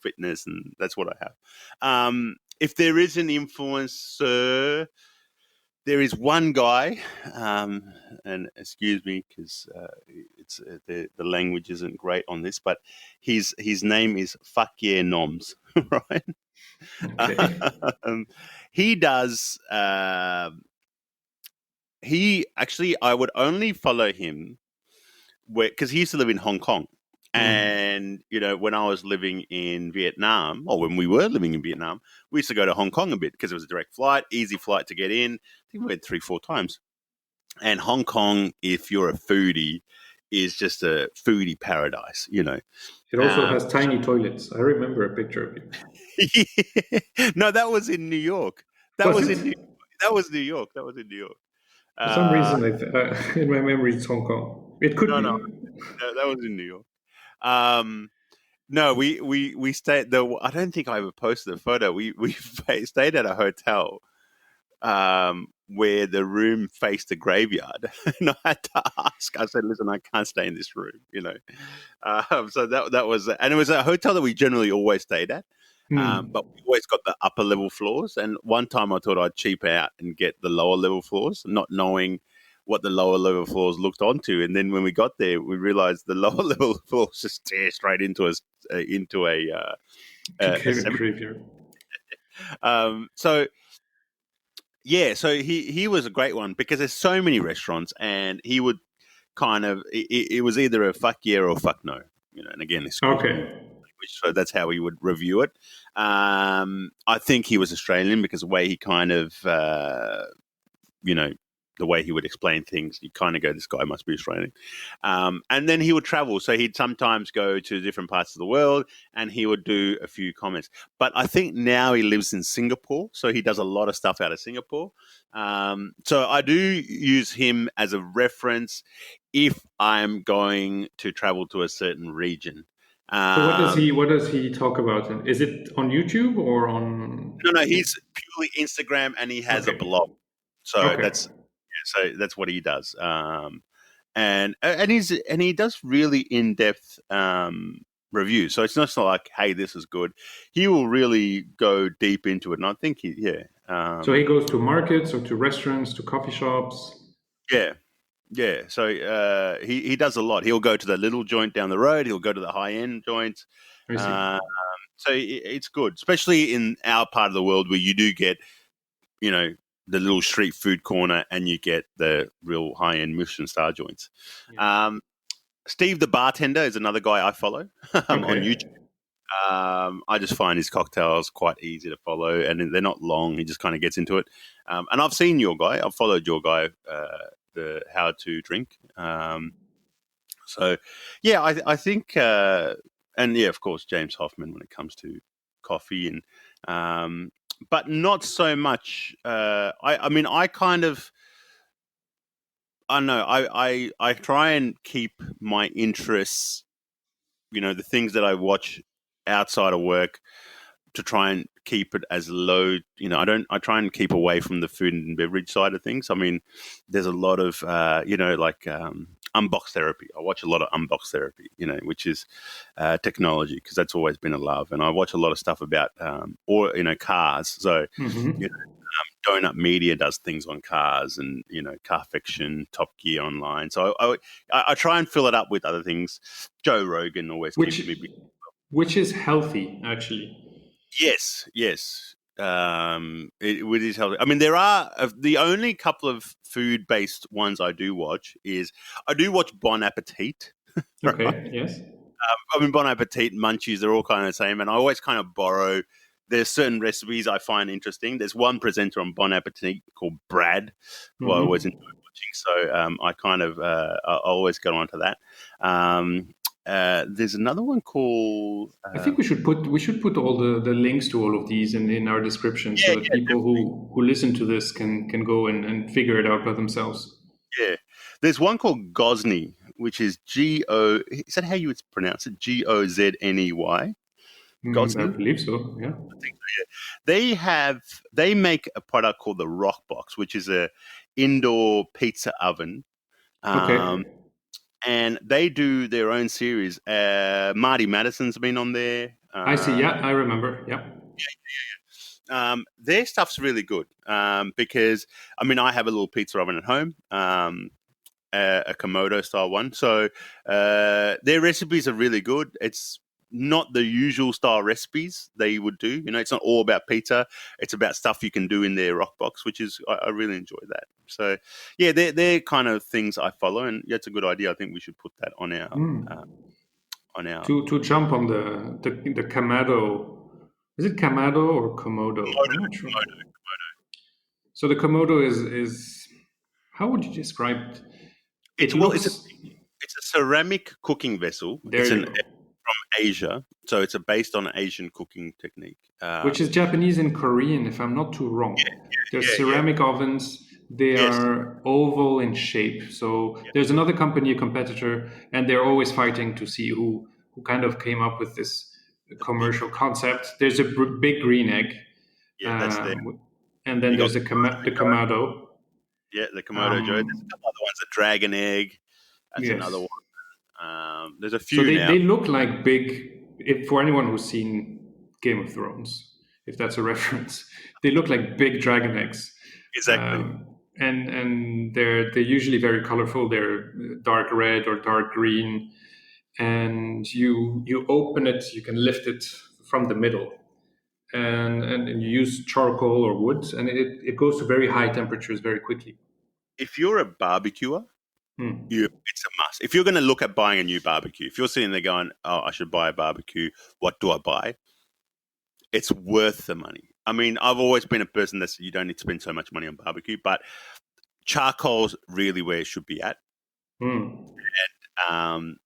fitness, and that's what I have. If there is an influencer, there is one guy, and excuse me because it's the language isn't great on this, but his name is Fuck Yeah Noms, right? Okay. Um, he does. He actually, I would only follow him because he used to live in Hong Kong. Mm. And, when I was living in Vietnam, or when we were living in Vietnam, we used to go to Hong Kong a bit because it was a direct flight, easy flight to get in. I think we went 3, 4 times. And Hong Kong, if you're a foodie, is just a foodie paradise. It also Um, has tiny toilets. I remember a picture of it. no, that was in New York. That Was was in it? New. That was New York. That was in New York. For some Uh, reason, in my memory, it's Hong Kong. It could no, no, be. that was in New York. Um, No, we stayed. I don't think I ever posted a photo. We stayed at a hotel where the room faced a graveyard, and I had to ask. I said, "Listen, I can't stay in this room." So that was, and it was a hotel that we generally always stayed at, but Hmm. we always got the upper level floors. And one time I thought I'd cheap out and get the lower level floors, not knowing what the lower level floors looked onto. And then when we got there, we realized the lower level floors just stare straight into a cemetery. Graveyard. So yeah, so he was a great one because there's so many restaurants, and he would kind of it was either a fuck yeah or a fuck no. And again, excuse me, Okay. so that's how he would review it. I think he was Australian because the way he kind of you know, the way he would explain things, you kind of go, this guy must be Australian. And then he would travel. So he'd sometimes go to different parts of the world and he would do a few comments. But I think now he lives in Singapore. So he does a lot of stuff out of Singapore. So I do use him as a reference if I'm going to travel to a certain region. So Um, what does he talk about? Is it on YouTube or on? no, he's purely Instagram and he has a Okay. blog. So Okay. that's what he does. And he does really in depth reviews. So it's not like, hey, this is good. He will really go deep into it, and I think So he goes to markets or to restaurants, to coffee shops. yeah, yeah. So he does a lot. He'll go to the little joint down the road. He'll go to the high end joints. I see. Uh, so it's good, especially in our part of the world where you do get you know the little street food corner, and you get the real high end Michelin star joints. Yeah. Steve the bartender is another guy I follow on YouTube. Okay. I just find his cocktails quite easy to follow, and they're not long. He just kind of gets into it. And I've seen your guy. I've followed your guy, the How to Drink. So, yeah, I think, and yeah, of course, James Hoffman when it comes to coffee, and but not so much. I mean, I kind of. I don't know. I try and keep my interests, the things that I watch outside of work, to try and keep it as low. I try and keep away from the food and beverage side of things. I mean, there's a lot of unbox therapy. I watch a lot of unbox therapy, which is technology, because that's always been a love. And I watch a lot of stuff about cars. So Donut Media does things on cars, and Car Fiction, Top Gear Online. So I try and fill it up with other things. Joe Rogan always keeps me. Which is healthy, actually. Yes. It is healthy. I mean, there are the only couple of food-based ones I do watch Bon Appetit. Okay. Right? Yes. I mean, Bon Appetit, Munchies, they're all kind of the same, and I always kind of borrow. There's certain recipes I find interesting. There's one presenter on Bon Appetit called Brad, who I always enjoy watching. So I kind of I always go on to that. There's another one called. I think we should put all the links to all of these in our description, so that people who listen to this can go and figure it out by themselves. Yeah, there's one called Gozney, which is G-O. Is that how you would pronounce it? Gozney. Gozney? I believe so. Yeah. I think so, yeah. They make a product called the Rock Box, which is a indoor pizza oven. Okay. And they do their own series. Marty Madison's been on there. I see. Yeah, I remember. Yeah. Their stuff's really good, because I mean, I have a little pizza oven at home, a Komodo style one. So their recipes are really good. It's not the usual style recipes they would do. It's not all about pizza. It's about stuff you can do in their Rock Box, which is I really enjoy that. So yeah, they're kind of things I follow, and it's a good idea. I think we should put that on our to jump on the Kamado. Is it Kamado or Komodo? I'm not sure. Komodo. So the Komodo is how would you describe it? It's a ceramic cooking vessel. From Asia, so it's based on Asian cooking technique, which is Japanese and Korean, if I'm not too wrong. There's ceramic ovens. They are oval in shape. So there's another company, a competitor, and they're always fighting to see who kind of came up with this commercial concept. There's a big green egg. Yeah, that's there. And then there's the Kamado. Yeah, the Komodo Joe. There's a couple other ones, a dragon egg. That's another one. There's a few. So now. They look like big. For anyone who's seen Game of Thrones, if that's a reference, they look like big dragon eggs. Exactly. And they're usually very colorful. They're dark red or dark green, and you open it. You can lift it from the middle, and you use charcoal or wood, and it goes to very high temperatures very quickly. If you're a barbecuer, it's a must. If you're going to look at buying a new barbecue, if you're sitting there going, "Oh, I should buy a barbecue. What do I buy?" It's worth the money. I mean, I've always been a person that said you don't need to spend so much money on barbecue, but charcoal's really where it should be at. And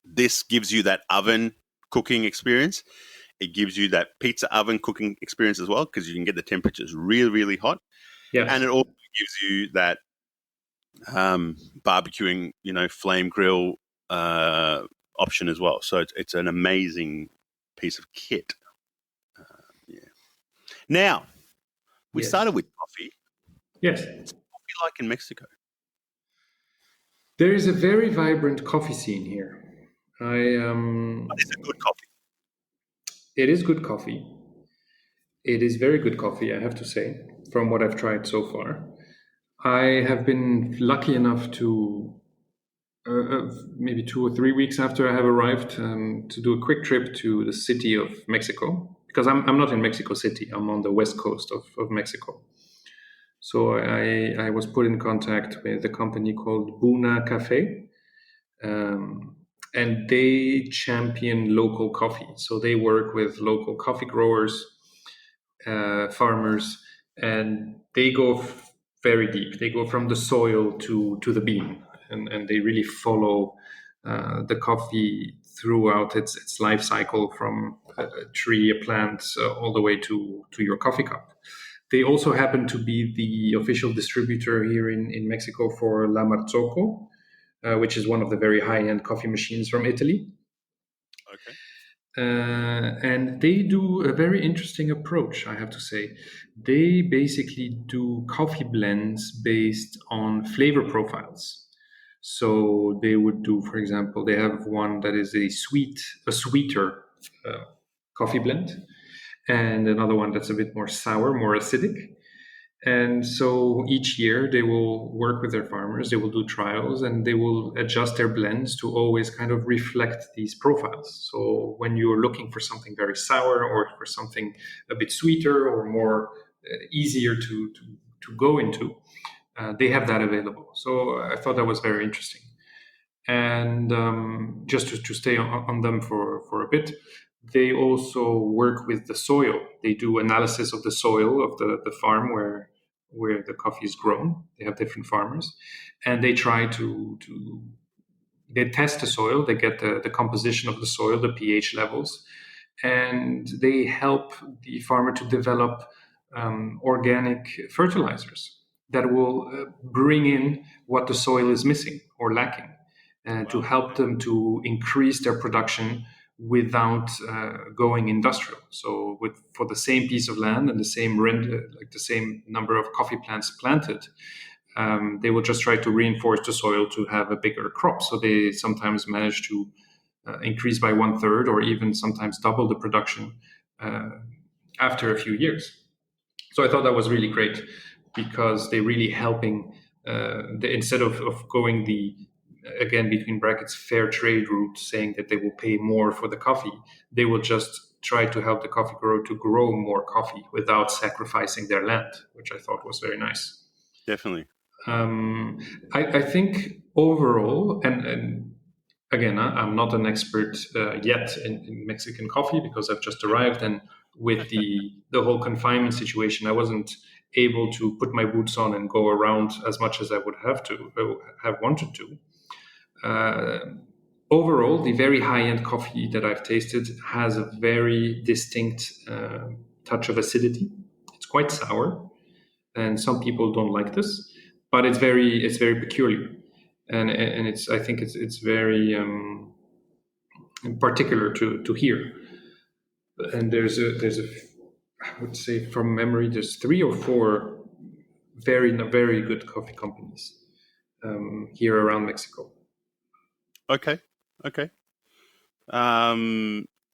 this gives you that oven cooking experience. It gives you that pizza oven cooking experience as well, because you can get the temperatures really, really hot. Yes. And it also gives you that barbecuing, flame grill option as well. So it's an amazing piece of kit. Now, we started with coffee. Yes. What's coffee like in Mexico? There is a very vibrant coffee scene here. But is it good coffee? It is good coffee. It is very good coffee, I have to say, from what I've tried so far. I have been lucky enough to, maybe 2 or 3 weeks after I have arrived, to do a quick trip to the city of Mexico. Because I'm not in Mexico City, I'm on the west coast of Mexico. So I was put in contact with a company called Buna Cafe, and they champion local coffee. So they work with local coffee growers, farmers, and they go very deep. They go from the soil to the bean, and they really follow the coffee throughout its life cycle, from a tree, a plant, all the way to your coffee cup. They also happen to be the official distributor here in Mexico for La Marzocco, which is one of the very high-end coffee machines from Italy. Okay. And they do a very interesting approach, I have to say. They basically do coffee blends based on flavor profiles. So they would do, for example, they have one that is a sweeter uh, coffee blend, and another one that's a bit more sour, more acidic. And so each year they will work with their farmers, they will do trials, and they will adjust their blends to always kind of reflect these profiles. So when you're looking for something very sour or for something a bit sweeter or more easier to go into, they have that available. So I thought that was very interesting. And just to stay on them for a bit, they also work with the soil. They do analysis of the soil of the farm where the coffee is grown. They have different farmers, and they try to they test the soil. They get the composition of the soil, the pH levels, and they help the farmer to develop organic fertilizers that will bring in what the soil is missing or lacking, to help them to increase their production without going industrial. So, for the same piece of land and the same like the same number of coffee plants planted, they will just try to reinforce the soil to have a bigger crop. So they sometimes manage to increase by 1/3 or even sometimes double the production uh, after a few years. So I thought that was really great because they're really helping. Instead of going the, again, between brackets, fair trade route, saying that they will pay more for the coffee, they will just try to help the coffee grower to grow more coffee without sacrificing their land, which I thought was very nice. Definitely. I think overall, and again, I'm not an expert yet in Mexican coffee because I've just arrived, and with the whole confinement situation, I wasn't able to put my boots on and go around as much as I would have wanted to. Uh, Overall, the very high-end coffee that I've tasted has a very distinct touch of acidity. It's quite sour, and some people don't like this, but it's very peculiar, and I think it's very particular to hear. And there's a I would say from memory there's 3 or 4 very good coffee companies here around Mexico. Okay.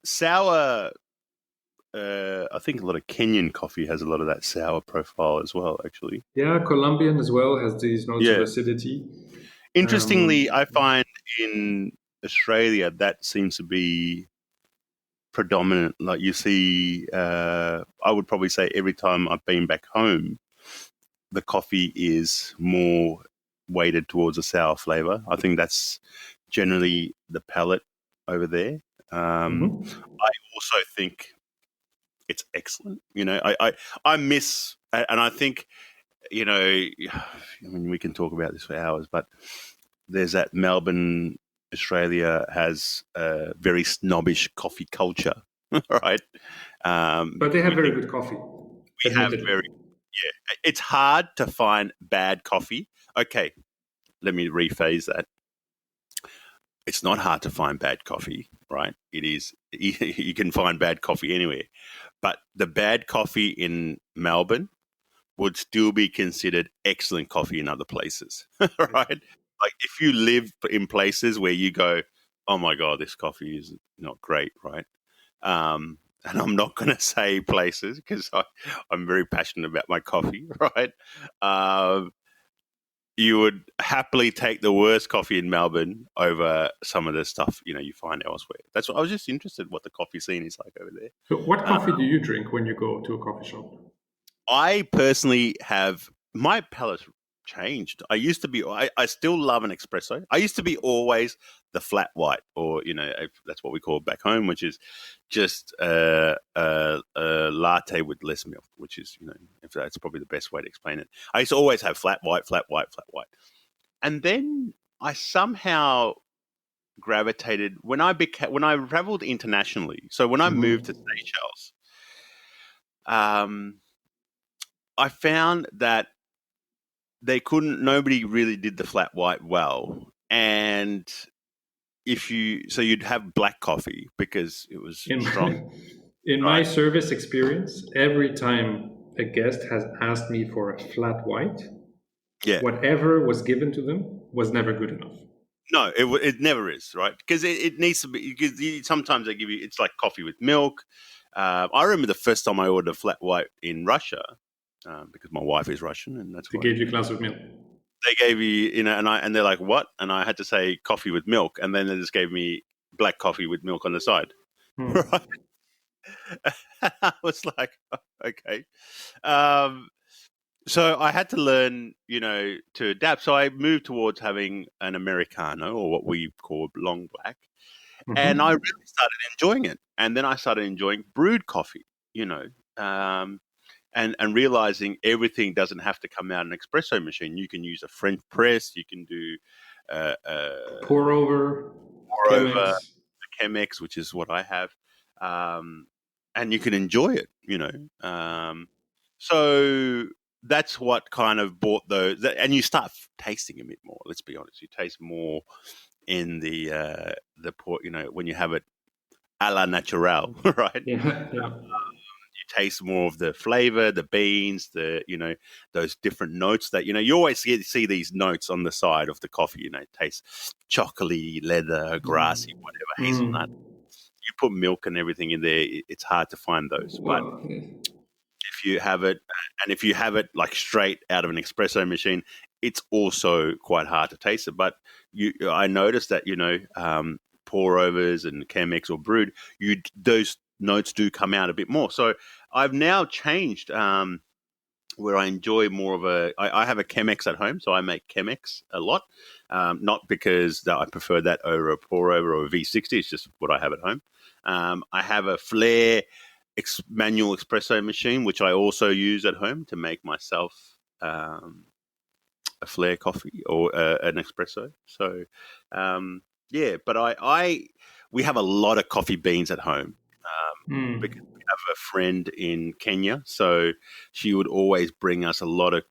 Sour. I think a lot of Kenyan coffee has a lot of that sour profile as well, actually. Yeah, Colombian as well has these notes of acidity. Interestingly, I find in Australia that seems to be predominant. Like you see, I would probably say every time I've been back home, the coffee is more weighted towards a sour flavor. I think that's generally the palate over there. I also think it's excellent. I miss, and I think, I mean, we can talk about this for hours, but there's that Melbourne, Australia has a very snobbish coffee culture, right? But they have very good coffee. We have it's hard to find bad coffee. Okay, let me rephrase that. It's not hard to find bad coffee, right? It is. You can find bad coffee anywhere, but the bad coffee in Melbourne would still be considered excellent coffee in other places, right? Like if you live in places where you go, oh my God, this coffee is not great, right? And I'm not going to say places because I'm very passionate about my coffee, right? You would happily take the worst coffee in Melbourne over some of the stuff you find elsewhere. That's what I was just interested what the coffee scene is like over there. So what coffee do you drink when you go to a coffee shop? I personally have my palate changed. I used to be. I still love an espresso. I used to be always the flat white, or that's what we call it back home, which is just a latte with less milk. Which is if that's probably the best way to explain it. I used to always have flat white, and then I somehow gravitated when I traveled internationally. So when I moved to Seychelles, I found that nobody really did the flat white well. And you'd have black coffee because it was In strong, in my right? service experience, every time a guest has asked me for a flat white, Yeah. whatever was given to them was never good enough. No, it never is, right? Because it needs to be. Because sometimes they give you, it's like coffee with milk. I remember the first time I ordered a flat white in Russia, because my wife is Russian, and that's They why gave you a glass of milk. they gave you, and they're like, what? And I had to say coffee with milk, and then they just gave me black coffee with milk on the side. Right? I was like, okay. So I had to learn, to adapt. So I moved towards having an Americano, or what we call long black. And I really started enjoying it. And then I started enjoying brewed coffee, and realizing everything doesn't have to come out an espresso machine. You can use a French press. You can do Pour over, pour over Chemex. a Chemex, which is what I have. And you can enjoy it, so that's what kind of brought those. And you start tasting a bit more. Let's be honest. You taste more in the port, when you have it a la natural, right? Yeah. You taste more of the flavor, the beans, those different notes that, you always see these notes on the side of the coffee, it tastes chocolatey, leather, grassy, whatever, hazelnut. You put milk and everything in there, it's hard to find those. But Well, if you have it, and if you have it like straight out of an espresso machine, it's also quite hard to taste it. But I noticed that, pour overs and Chemex or brewed, those notes do come out a bit more. So I've now changed, where I enjoy more of I have a Chemex at home, so I make Chemex a lot. Not because I prefer that over a pour over or a V60, it's just what I have at home. I have a Flair manual espresso machine, which I also use at home to make myself a Flair coffee or an espresso. So, but we have a lot of coffee beans at home, because we have a friend in Kenya, so she would always bring us a lot of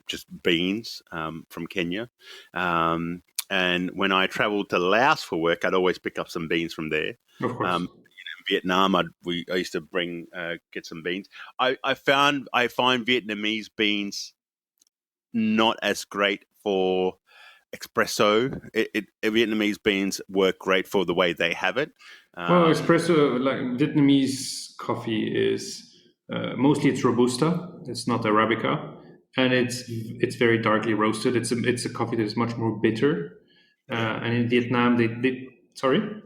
just beans from Kenya. And when I traveled to Laos for work, I'd always pick up some beans from there. of course. Vietnam, I used to get some beans. I find Vietnamese beans not as great for espresso. Vietnamese beans work great for the way they have it. Well, espresso, like Vietnamese coffee, is mostly it's robusta. It's not arabica, and it's very darkly roasted. It's a coffee that is much more bitter. And in Vietnam, they sorry.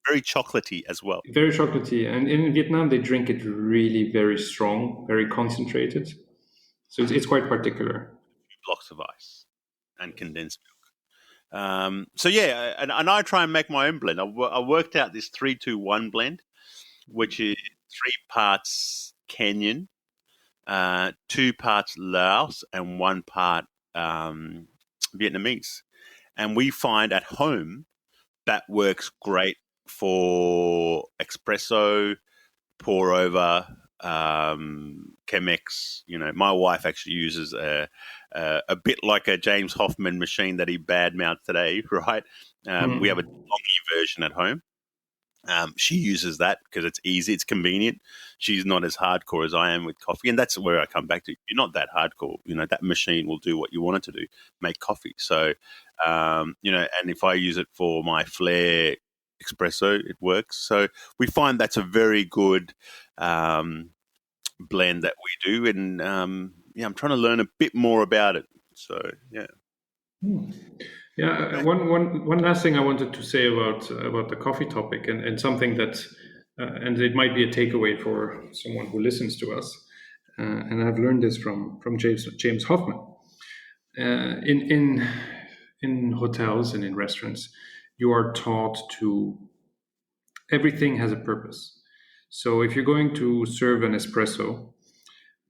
Very chocolatey as well. Very chocolatey, and in Vietnam they drink it really very strong, very concentrated. So it's quite particular. Blocks of ice and condensed milk. So yeah, and I try and make my own blend. I worked out this 3-2-1 blend, which is 3 parts Kenyan, 2 parts Laos, and 1 part Vietnamese. And we find at home that works great for espresso, pour over, Chemex. My wife actually uses a bit like a James Hoffman machine that he badmouthed today, right? We have a Longy version at home. She uses that because it's easy, it's convenient. She's not as hardcore as I am with coffee, and that's where I come back to. You're not that hardcore. That machine will do what you want it to do, make coffee. So, and if I use it for my Flair espresso, it works. So we find that's a very good blend that we do, and I'm trying to learn a bit more about it. So yeah. Yeah, one last thing I wanted to say about the coffee topic, and something that, and it might be a takeaway for someone who listens to us, and I've learned this from James Hoffman. In hotels and in restaurants, you are taught to everything has a purpose. So if you're going to serve an espresso,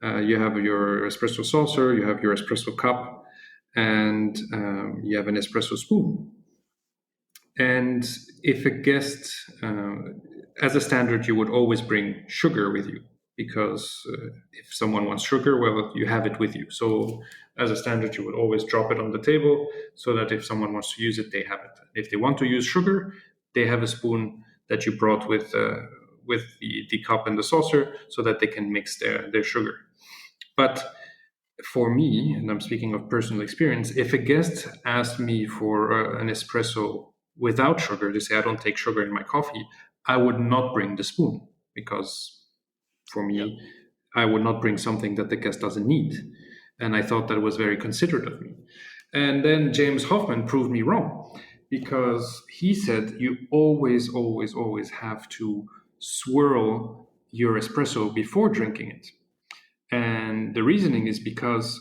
you have your espresso saucer, you have your espresso cup, and you have an espresso spoon. And if a guest, as a standard, you would always bring sugar with you because if someone wants sugar, well, you have it with you. So as a standard, you would always drop it on the table so that if someone wants to use it, they have it. If they want to use sugar, they have a spoon that you brought with the cup and the saucer so that they can mix their sugar. But for me, and I'm speaking of personal experience, if a guest asked me for an espresso without sugar, they say I don't take sugar in my coffee, I would not bring the spoon, because for me, I would not bring something that the guest doesn't need. And I thought that was very considerate of me. And then James Hoffman proved me wrong, because he said you always, always, always have to swirl your espresso before drinking it. And the reasoning is because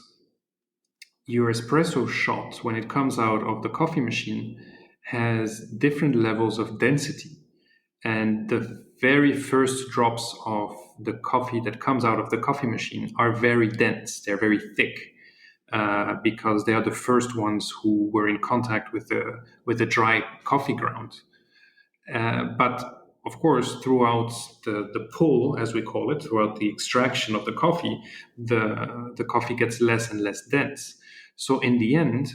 your espresso shot, when it comes out of the coffee machine, has different levels of density. And the very first drops of the coffee that comes out of the coffee machine are very dense. They're very thick because they are the first ones who were in contact with the dry coffee ground. But of course, throughout the pull, as we call it, throughout the extraction of the coffee gets less and less dense. So in the end,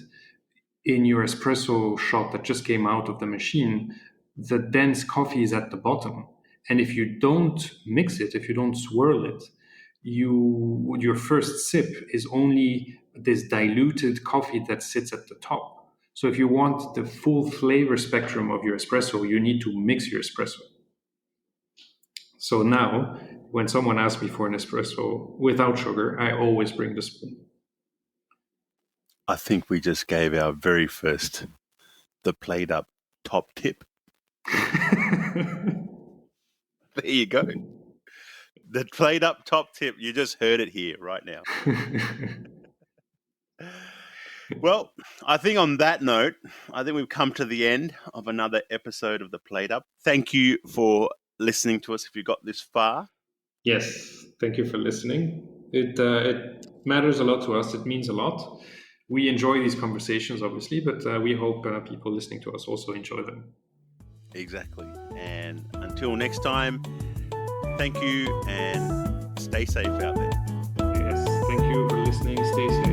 in your espresso shot that just came out of the machine, the dense coffee is at the bottom. And if you don't mix it, if you don't swirl it, your first sip is only this diluted coffee that sits at the top. So if you want the full flavor spectrum of your espresso, you need to mix your espresso. So now, when someone asks me for an espresso without sugar, I always bring the spoon. I think we just gave our very first, the played up top tip. There you go. The played up top tip. You just heard it here right now. Well, I think on that note, I think we've come to the end of another episode of the Played Up. Thank you for listening to us if you got this far. Yes, thank you for listening. It matters a lot to us. It means a lot. We enjoy these conversations, obviously, but we hope people listening to us also enjoy them. Exactly. And until next time, thank you and stay safe out there. Yes, thank you for listening. Stay safe.